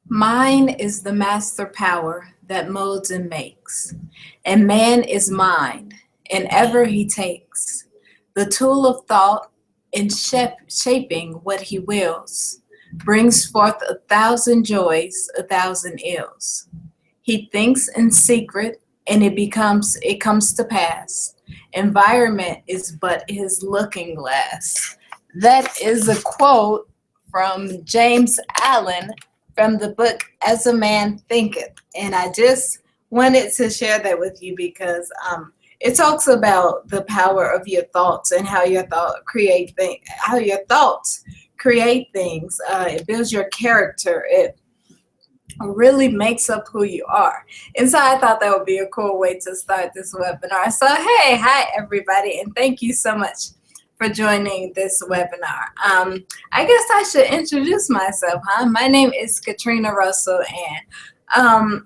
Mine is the master power that molds and makes, and man is mind, and ever he takes the tool of thought in shaping what he wills, brings forth a thousand joys, a thousand ills. He thinks in secret, and it comes to pass. Environment is but his looking glass. That is a quote from James Allen from the book As a Man Thinketh. And I just wanted to share that with you because it talks about the power of your thoughts and how your how your thoughts create things. It builds your character. It really makes up who you are. And so I thought that would be a cool way to start this webinar. So, hey, hi, everybody, and thank you so much for joining this webinar. I guess I should introduce myself, huh? My name is Katrina Russell, and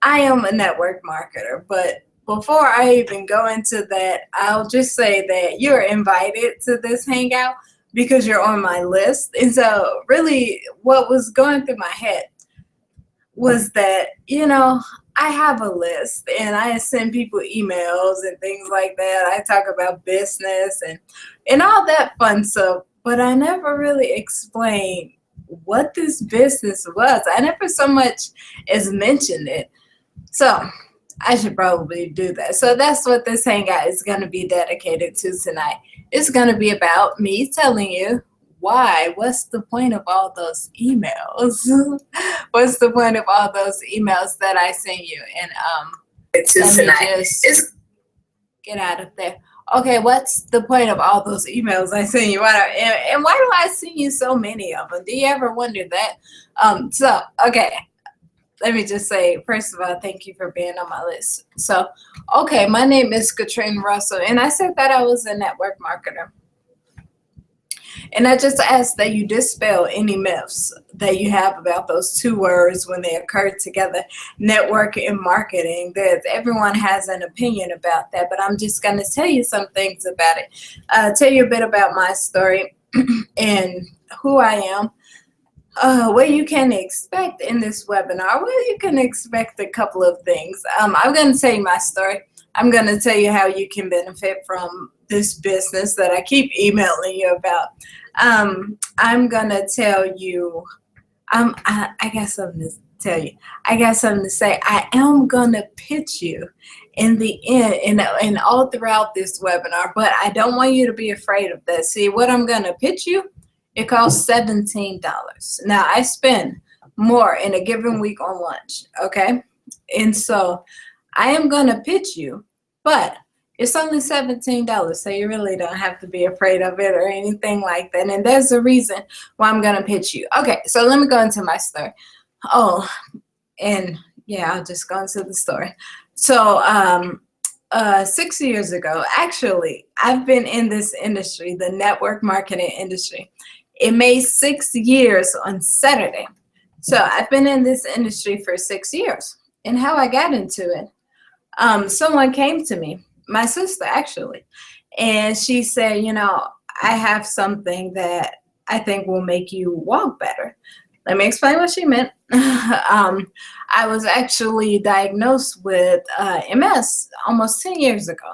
I am a network marketer. But before I even go into that, I'll just say that you're invited to this hangout because you're on my list. And so, really, what was going through my head was that, I have a list and I send people emails and things like that. I talk about business and all that fun stuff, but I never really explained what this business was. I never so much as mentioned it. So I should probably do that. So that's what this hangout is going to be dedicated to tonight. It's going to be about me telling you why. What's the point of all those emails? What's the point of all those emails that I send you? And let me just get out of there. Okay, what's the point of all those emails I send you? And why do I send you so many of them? Do you ever wonder that? Okay, let me just say, first of all, thank you for being on my list. So, okay, my name is Katrina Russell, and I said that I was a network marketer. And I just ask that you dispel any myths that you have about those two words when they occur together, network and marketing. That everyone has an opinion about that, but I'm just going to tell you some things about it. Tell you a bit about my story and who I am. What you can expect in this webinar. Well, you can expect a couple of things. I'm going to tell you my story. I'm going to tell you how you can benefit from this business that I keep emailing you about. I'm going to tell you, I got something to tell you. I got something to say. I am going to pitch you in the end and all throughout this webinar, but I don't want you to be afraid of that. See, what I'm going to pitch you, it costs $17. Now, I spend more in a given week on lunch, okay? And so I am going to pitch you, but it's only $17, so you really don't have to be afraid of it or anything like that. And there's a reason why I'm going to pitch you. Okay, so let me go into my story. Oh, and yeah, I'll just go into the story. So 6 years ago, actually, I've been in this industry, the network marketing industry. It made 6 years on Saturday. So I've been in this industry for 6 years. And how I got into it, someone came to me, my sister actually, and she said, I have something that I think will make you walk better. Let me explain what she meant. I was actually diagnosed with MS almost 10 years ago.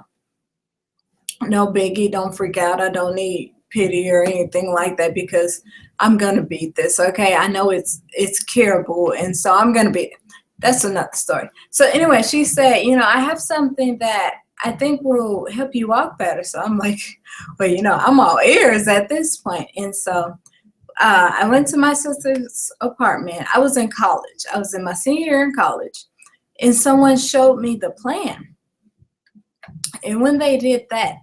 No biggie, don't freak out. I don't need pity or anything like that because I'm gonna beat this. Okay, I know it's curable, and so I'm gonna beat it. That's another story. So anyway, she said, I have something that I think will help you walk better. So I'm like, well, I'm all ears at this point. And so I went to my sister's apartment. I was in college. I was in my senior year in college, and someone showed me the plan. And when they did that,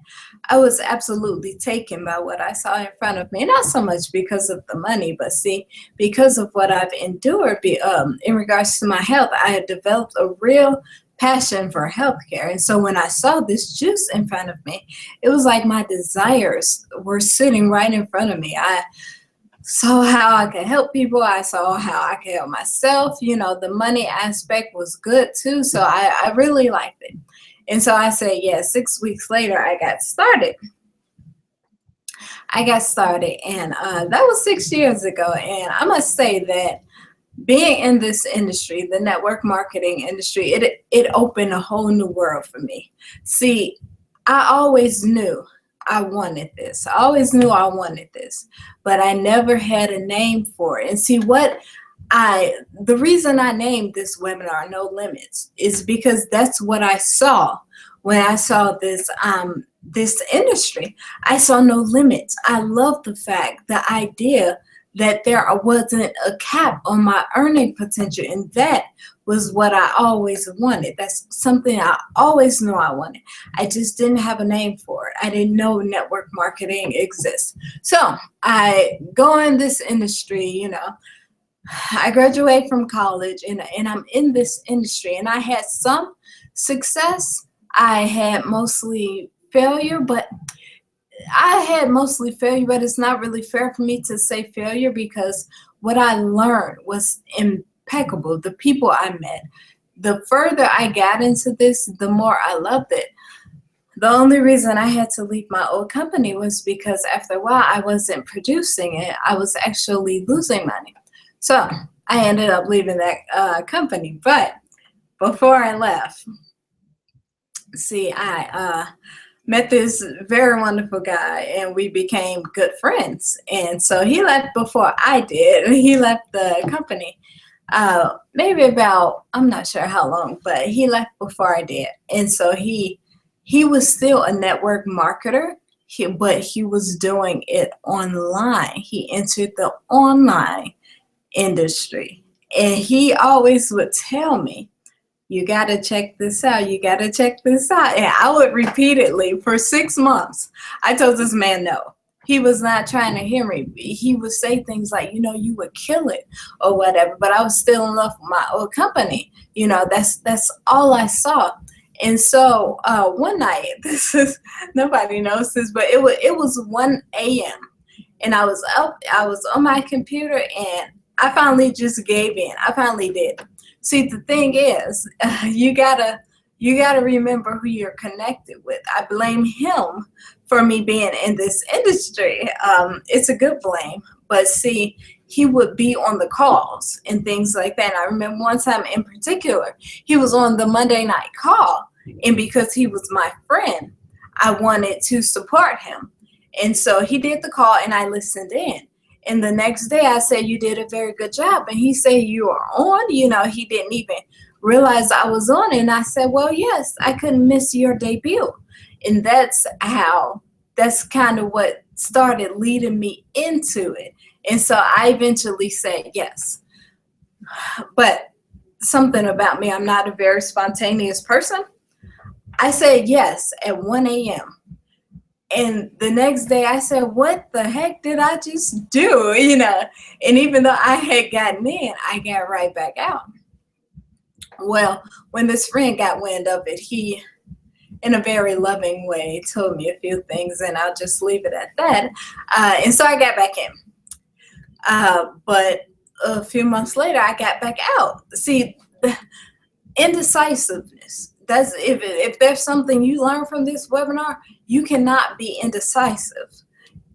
I was absolutely taken by what I saw in front of me. Not so much because of the money, but see, because of what I've endured in regards to my health. I had developed a real passion for healthcare. And so when I saw this juice in front of me, it was like my desires were sitting right in front of me. I saw how I could help people. I saw how I could help myself. The money aspect was good too. So I really liked it. And so I said, yeah, 6 weeks later, I got started. I got started, and that was 6 years ago. And I must say that being in this industry, the network marketing industry, it opened a whole new world for me. See, I always knew I wanted this. I always knew I wanted this, but I never had a name for it. And see what the reason I named this webinar No Limits is because that's what I saw when I saw this industry. I saw no limits. I love the fact, the idea that there wasn't a cap on my earning potential, and that was what I always wanted. That's something I always knew I wanted. I just didn't have a name for it. I didn't know network marketing exists. So I go in this industry, I graduate from college, and I'm in this industry, and I had some success. I had mostly failure, but it's not really fair for me to say failure because what I learned was impeccable. The people I met, the further I got into this, the more I loved it. The only reason I had to leave my old company was because after a while I wasn't producing it. I was actually losing money. So I ended up leaving that company. But before I left, see, I met this very wonderful guy, and we became good friends. And so he left before I did. He left the company maybe about, I'm not sure how long, but he left before I did. And so he was still a network marketer, but he was doing it online. He entered the online industry. And he always would tell me, you got to check this out. You got to check this out. And I would repeatedly for 6 months. I told this man no. He was not trying to hear me. He would say things like, you would kill it or whatever. But I was still in love with my old company. That's all I saw. And so one night, nobody knows this, but it was 1 a.m. and I was up. I was on my computer, and I finally just gave in. I finally did. See, the thing is, you gotta remember who you're connected with. I blame him for me being in this industry. It's a good blame, but see, he would be on the calls and things like that. And I remember one time in particular, he was on the Monday night call, and because he was my friend, I wanted to support him. And so he did the call, and I listened in. And the next day I said, you did a very good job. And he said, you are on? He didn't even realize I was on. And I said, well, yes, I couldn't miss your debut. And that's kind of what started leading me into it. And so I eventually said yes. But something about me, I'm not a very spontaneous person. I said yes at 1 a.m. And the next day I said, what the heck did I just do? And even though I had gotten in, I got right back out. Well, when this friend got wind of it, he, in a very loving way, told me a few things, and I'll just leave it at that. And so I got back in. But a few months later, I got back out. See, the indecisiveness. That's if there's something you learn from this webinar, you cannot be indecisive.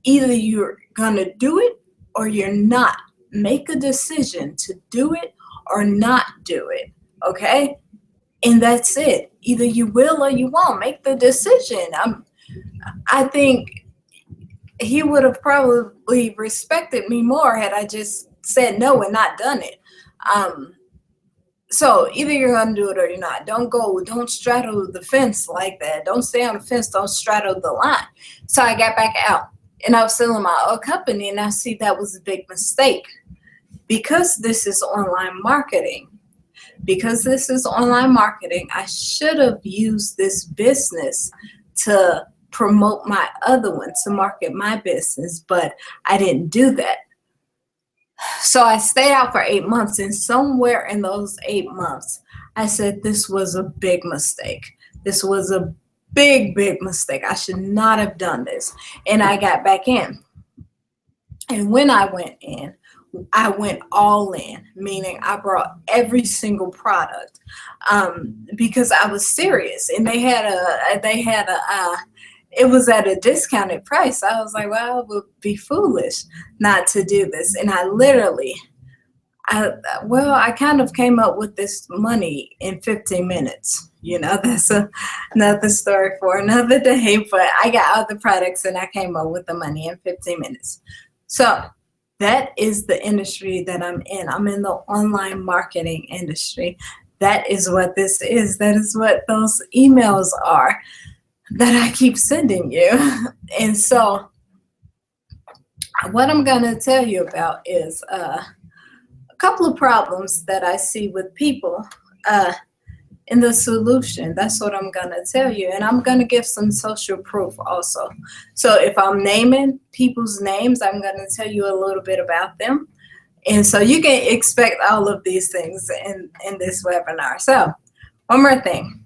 Either you're gonna do it or you're not. Make a decision to do it or not do it. Okay? And that's it. Either you will or you won't. Make the decision. I think he would have probably respected me more had I just said no and not done it. So either you're gonna do it or you're not. Don't straddle the fence like that. Don't stay on the fence, don't straddle the line. So I got back out, and I was still in my old company, and I see that was a big mistake. Because this is online marketing, I should have used this business to promote my other one, to market my business, but I didn't do that. So I stayed out for 8 months, and somewhere in those 8 months, I said, this was a big mistake. This was a big, big mistake. I should not have done this. And I got back in. And when I went in, I went all in, meaning I brought every single product because I was serious. And they had a it was at a discounted price. I was like, well, I would be foolish not to do this. And I literally, I kind of came up with this money in 15 minutes. That's another story for another day, but I got all the products and I came up with the money in 15 minutes. So that is the industry that I'm in. I'm in the online marketing industry. That is what this is. That is what those emails are that I keep sending you. And so what I'm going to tell you about is a couple of problems that I see with people in the solution. That's what I'm going to tell you. And I'm going to give some social proof also. So if I'm naming people's names, I'm going to tell you a little bit about them. And so you can expect all of these things in this webinar. So one more thing.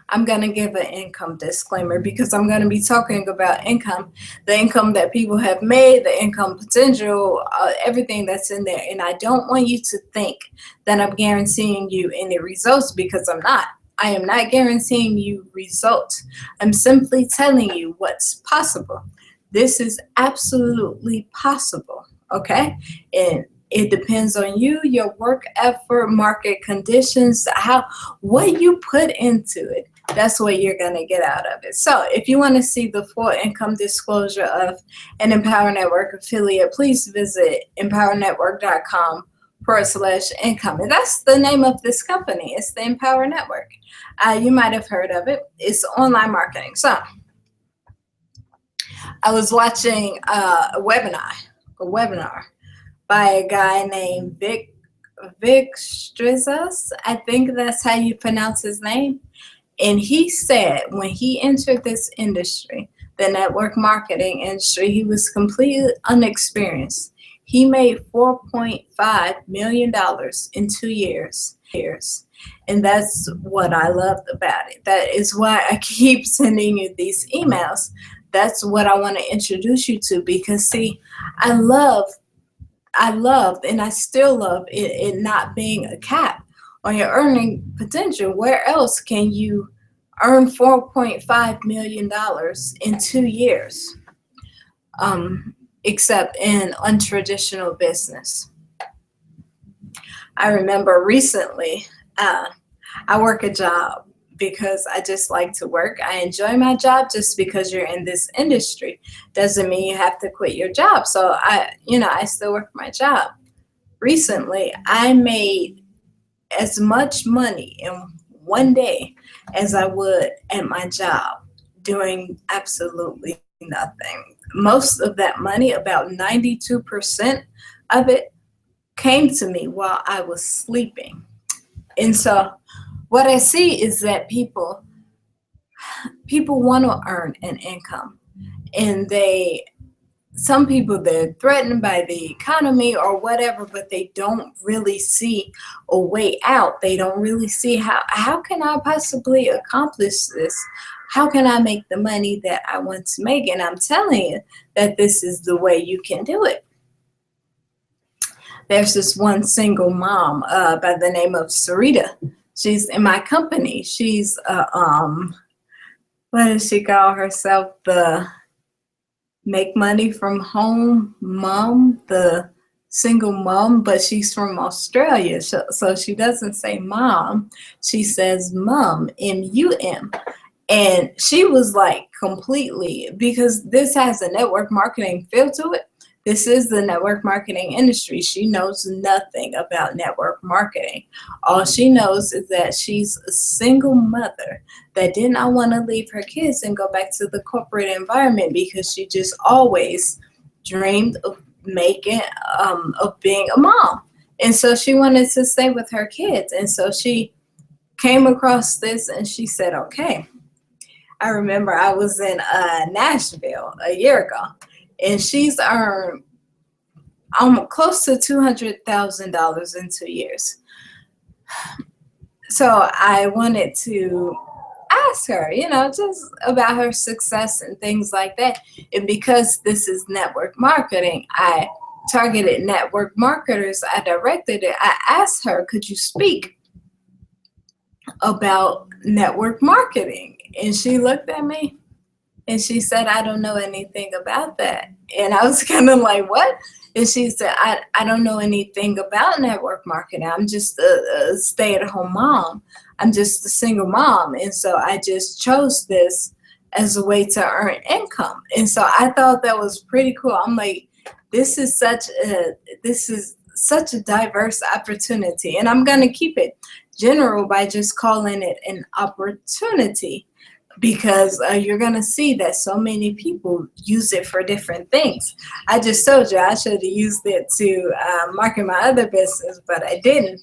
I'm going to give an income disclaimer because I'm going to be talking about income, the income that people have made, the income potential, everything that's in there. And I don't want you to think that I'm guaranteeing you any results, because I'm not. I am not guaranteeing you results. I'm simply telling you what's possible. This is absolutely possible, okay? And it depends on you, your work effort, market conditions, what you put into it. That's what you're going to get out of it. So if you want to see the full income disclosure of an Empower Network affiliate, please visit empowernetwork.com/income. And that's the name of this company. It's the Empower Network. You might have heard of it. It's online marketing. So I was watching a webinar by a guy named Vic Strizos. I think that's how you pronounce his name. And he said when he entered this industry, the network marketing industry, he was completely unexperienced. He made $4.5 million in 2 years. And that's what I loved about it. That is why I keep sending you these emails. That's what I want to introduce you to, because see, I loved and I still love it not being a cap on your earning potential. Where else can you earn $4.5 million in 2 years, except in untraditional business? I remember recently, I work a job because I just like to work. I enjoy my job. Just because you're in this industry doesn't mean you have to quit your job. So I still work my job. Recently, I made as much money in one day as I would at my job doing absolutely nothing. Most of that money, about 92% of it, came to me while I was sleeping. And so what I see is that people want to earn an income, and some people, they're threatened by the economy or whatever, but they don't really see a way out. They don't really see how can I possibly accomplish this? How can I make the money that I want to make? And I'm telling you that this is the way you can do it. There's this one single mom by the name of Sarita. She's in my company. She's what does she call herself? The make money from home mom, the single mom, but she's from Australia. So she doesn't say mom. She says mum, M-U-M. And she was like completely, because this has a network marketing feel to it. This is the network marketing industry. She knows nothing about network marketing. All she knows is that she's a single mother that did not want to leave her kids and go back to the corporate environment, because she just always dreamed of of being a mom. And so she wanted to stay with her kids. And so she came across this and she said, okay. I remember I was in Nashville a year ago, and she's earned close to $200,000 in 2 years. So I wanted to ask her, just about her success and things like that. And because this is network marketing, I targeted network marketers. I directed it. I asked her, could you speak about network marketing. And she looked at me and she said, I don't know anything about that. And I was kind of like, what? And she said, I don't know anything about network marketing. I'm just a stay-at-home mom. I'm just a single mom. And so I just chose this as a way to earn income. And so I thought that was pretty cool. I'm like, this is such a diverse opportunity. And I'm gonna keep it general by just calling it an opportunity, because you're going to see that so many people use it for different things. I just told you I should have used it to market my other business, but I didn't.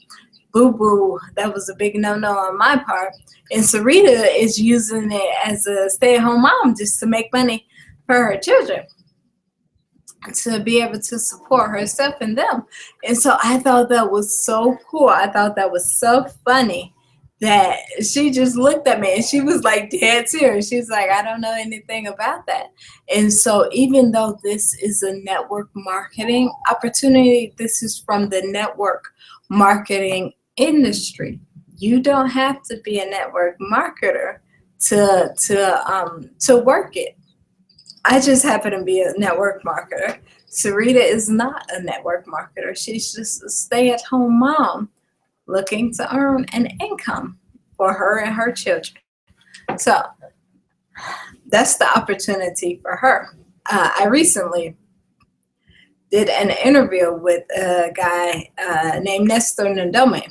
Boo boo, that was a big no-no on my part. And Sarita is using it as a stay-at-home mom just to make money for her children, to be able to support herself and them. And so I thought that was so cool. I thought that was so funny that she just looked at me and she was like dead serious. She's like, I don't know anything about that. And so even though this is a network marketing opportunity, this is from the network marketing industry. You don't have to be a network marketer to work it. I just happen to be a network marketer. Sarita is not a network marketer. She's just a stay-at-home mom looking to earn an income for her and her children. So that's the opportunity for her. I recently did an interview with a guy named Nestor Ndome.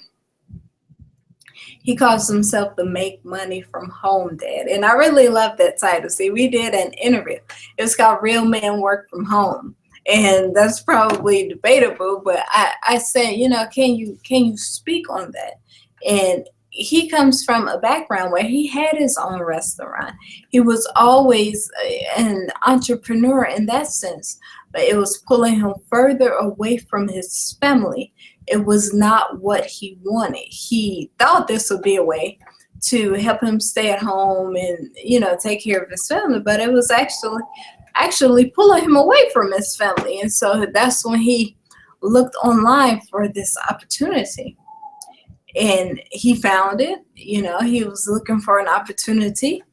He calls himself the Make Money from Home Dad. And I really love that title. See, we did an interview. It was called Real Men Work From Home. And that's probably debatable, but I said, can you speak on that? And he comes from a background where he had his own restaurant. He was always an entrepreneur in that sense, but it was pulling him further away from his family. It was not what he wanted. He thought this would be a way to help him stay at home and, take care of his family, but it was actually pulling him away from his family. And so that's when he looked online for this opportunity. And he found it. He was looking for an opportunity.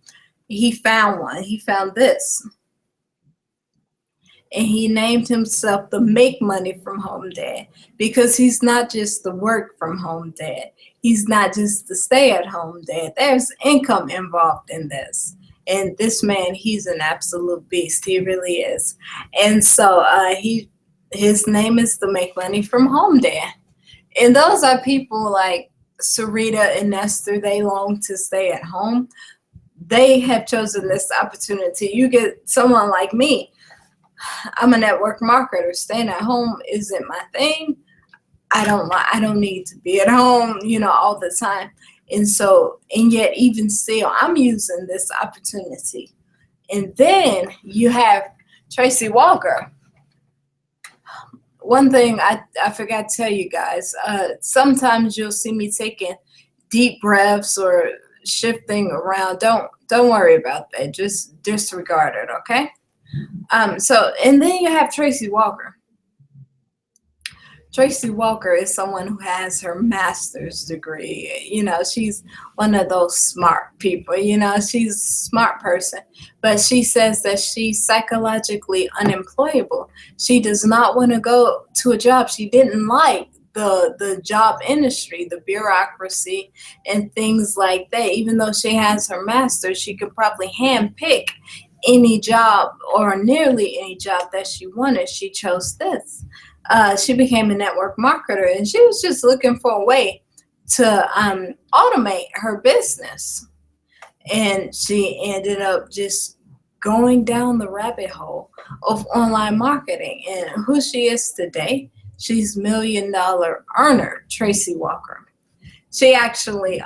He found one. He found this. And he named himself the Make Money from Home Dad, because he's not just the work from home dad. He's not just the stay-at-home dad. There's income involved in this. And this man, he's an absolute beast. He really is. And so his name is the Make Money from Home Dad. And those are people like Sarita and Nestor. They long to stay at home. They have chosen this opportunity. You get someone like me. I'm a network marketer. Staying at home isn't my thing. I don't need to be at home, all the time. And yet even still, I'm using this opportunity. And then you have Tracy Walker. One thing I forgot to tell you guys, sometimes you'll see me taking deep breaths or shifting around. Don't worry about that. Just disregard it, okay? And then you have Tracy Walker. Tracy Walker is someone who has her master's degree. She's one of those smart people. She's a smart person, but she says that she's psychologically unemployable. She does not want to go to a job she didn't like. The job industry, the bureaucracy, and things like that. Even though she has her master's, she could probably handpick any job or nearly any job that she wanted. She chose this. She became a network marketer, and she was just looking for a way to automate her business. And she ended up just going down the rabbit hole of online marketing. And who she is today, she's $1 million earner, Tracy Walker. She actually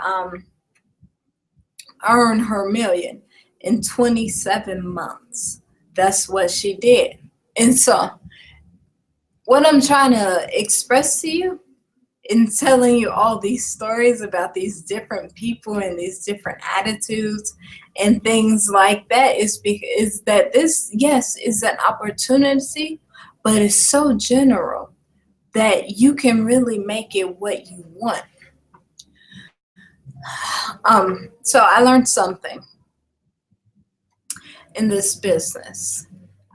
earned her million in 27 months. That's what she did. And so what I'm trying to express to you in telling you all these stories about these different people and these different attitudes and things like that is that this, yes, is an opportunity, but it's so general that you can really make it what you want. So I learned something in this business,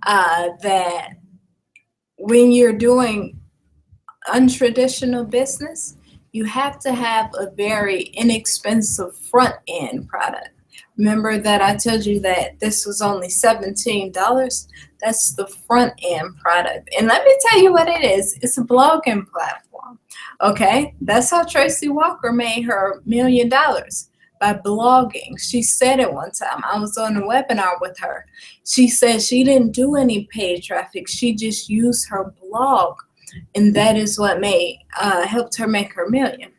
that when you're doing untraditional business, you have to have a very inexpensive front end product. Remember that I told you that this was only $17? That's the front end product. And let me tell you what it is. It's a blogging platform. Okay? That's how Tracy Walker made her $1 million, by blogging. She said it one time. I was on a webinar with her. She said she didn't do any paid traffic. She just used her blog, and that is what made helped her make her million.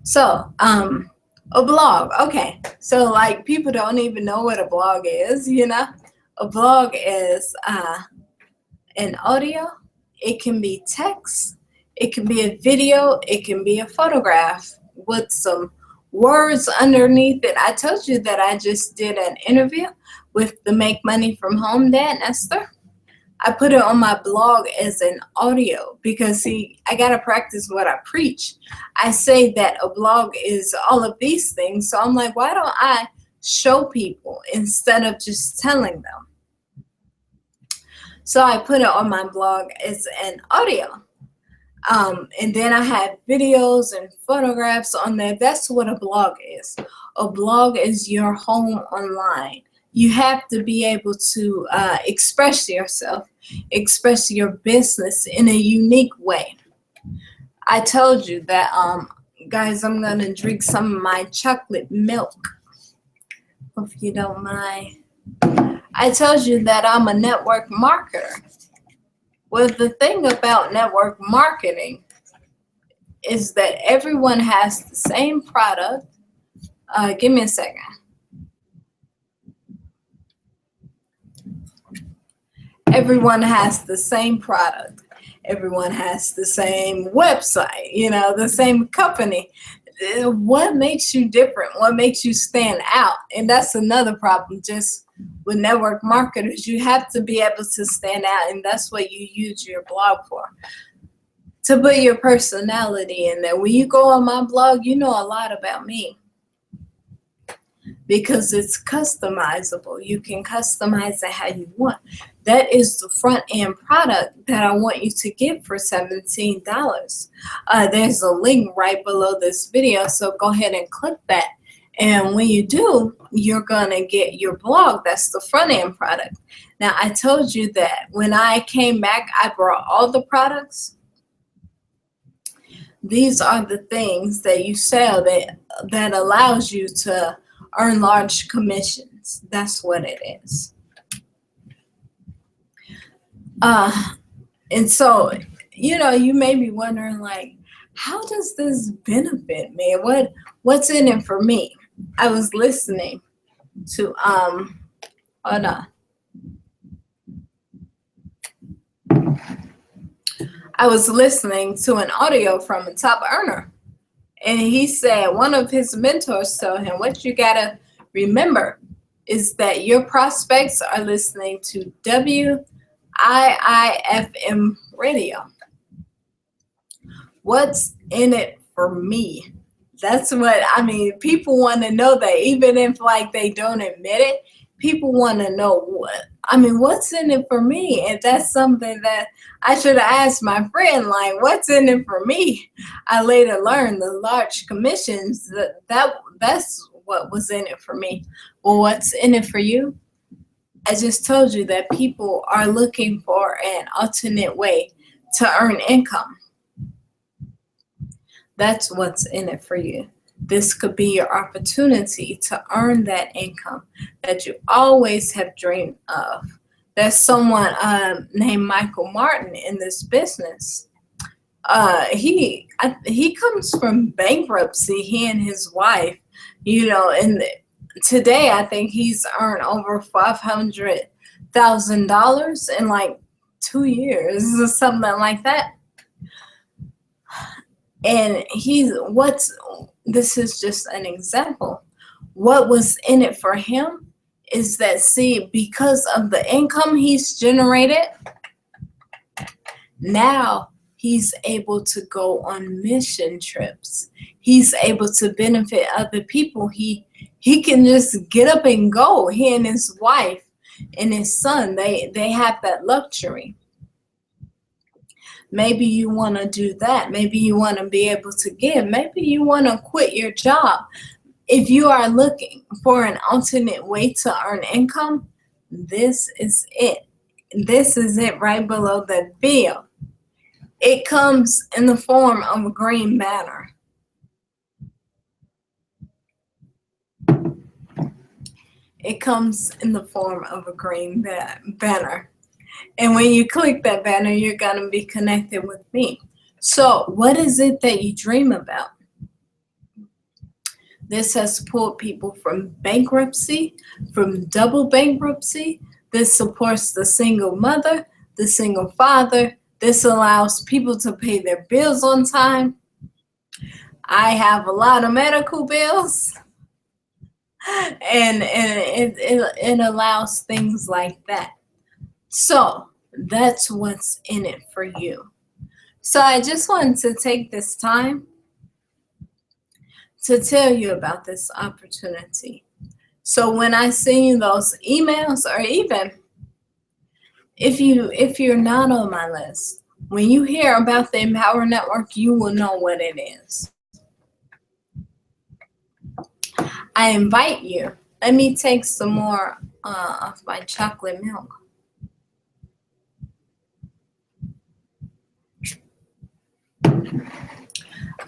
So, a blog. Okay, so like people don't even know what a blog is. A blog is an audio. It can be text. It can be a video. It can be a photograph with some words underneath it. I told you that I just did an interview with the Make Money from Home dad, Esther. I put it on my blog as an audio because, see, I got to practice what I preach. I say that a blog is all of these things. So I'm like, why don't I show people instead of just telling them? So I put it on my blog as an audio. And then I have videos and photographs on there. That's what a blog is. A blog is your home online. You have to be able to express yourself, express your business in a unique way. I told you that, guys, I'm going to drink some of my chocolate milk, if you don't mind. I told you that I'm a network marketer. Well, the thing about network marketing is that everyone has the same product. Give me a second. Everyone has the same product. Everyone has the same website, the same company. What makes you different? What makes you stand out? And that's another problem just with network marketers. You have to be able to stand out, and that's what you use your blog for, to put your personality in there. When you go on my blog, you know a lot about me because it's customizable. You can customize it how you want. That is the front end product that I want you to get for $17. There's a link right below this video, so go ahead and click that. And when you do, you're going to get your blog. That's the front end product. Now, I told you that when I came back, I brought all the products. These are the things that you sell that allows you to earn large commissions. That's what it is. And so, you may be wondering, like, how does this benefit me? What's in it for me? I was listening to, hold on. I was listening to an audio from a top earner. And he said one of his mentors told him, what you got to remember is that your prospects are listening to WIIFM radio. What's in it for me? That's what, people want to know that, even if they don't admit it, people want to know what's in it for me? And that's something that I should have asked my friend, what's in it for me? I later learned the large commissions, that's what was in it for me. Well, what's in it for you? I just told you that people are looking for an alternate way to earn income. That's what's in it for you. This could be your opportunity to earn that income that you always have dreamed of. There's someone named Michael Martin in this business. He comes from bankruptcy, he and his wife, and today I think he's earned over $500,000 in 2 years or something like that. And this is just an example. What was in it for him is that, see, because of the income he's generated, now He's able to go on mission trips. He's able to benefit other people. He can just get up and go. He and his wife and his son, they have that luxury. Maybe you want to do that. Maybe you want to be able to give. Maybe you want to quit your job. If you are looking for an alternate way to earn income, this is it. This is it right below that video. It comes in the form of a green banner. It comes in the form of a green banner. And when you click that banner, you're going to be connected with me. So what is it that you dream about? This has pulled people from bankruptcy, from double bankruptcy. This supports the single mother, the single father. This allows people to pay their bills on time. I have a lot of medical bills. And it allows things like that. So that's what's in it for you. So I just wanted to take this time to tell you about this opportunity. So when I send you those emails, or even if you're not on my list, when you hear about the Empower Network, you will know what it is. I invite you. Let me take some more of my chocolate milk.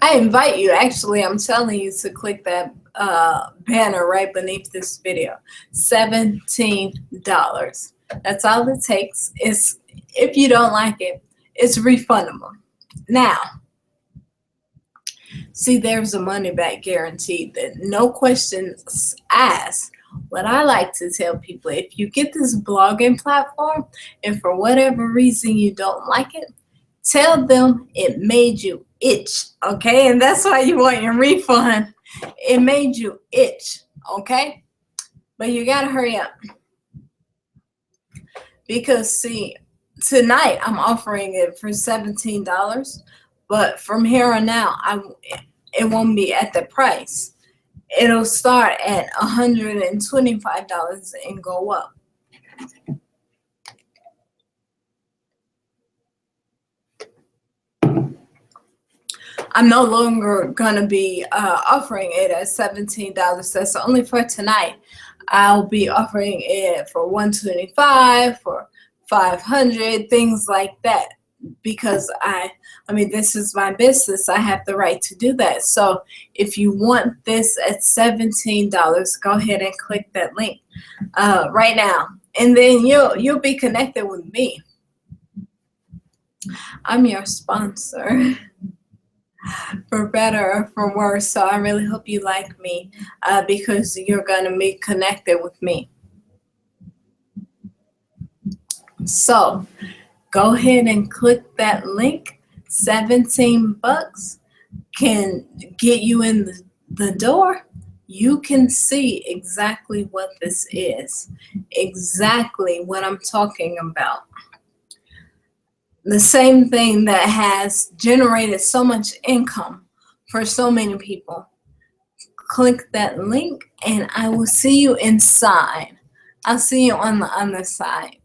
I invite you, actually, I'm telling you to click that banner right beneath this video. $17. That's all it takes. If you don't like it, it's refundable. Now, see, there's a money back guarantee, that no questions asked. What I like to tell people, if you get this blogging platform and for whatever reason you don't like it, tell them it made you itch, okay? And that's why you want your refund. It made you itch, okay? But you gotta hurry up. Because see, tonight I'm offering it for $17, but from here on out, it won't be at the price. It'll start at $125 and go up. I'm no longer gonna be offering it at $17. That's only for tonight. I'll be offering it for $125, for $500, things like that. Because I mean, this is my business. I have the right to do that. So if you want this at $17, go ahead and click that link right now, and then you'll be connected with me. I'm your sponsor. For better or for worse. So I really hope you like me because you're going to be connected with me. So go ahead and click that link. $17 can get you in the door. You can see exactly what this is, exactly what I'm talking about. The same thing that has generated so much income for so many people. Click that link and I will see you inside. I'll see you on the other side.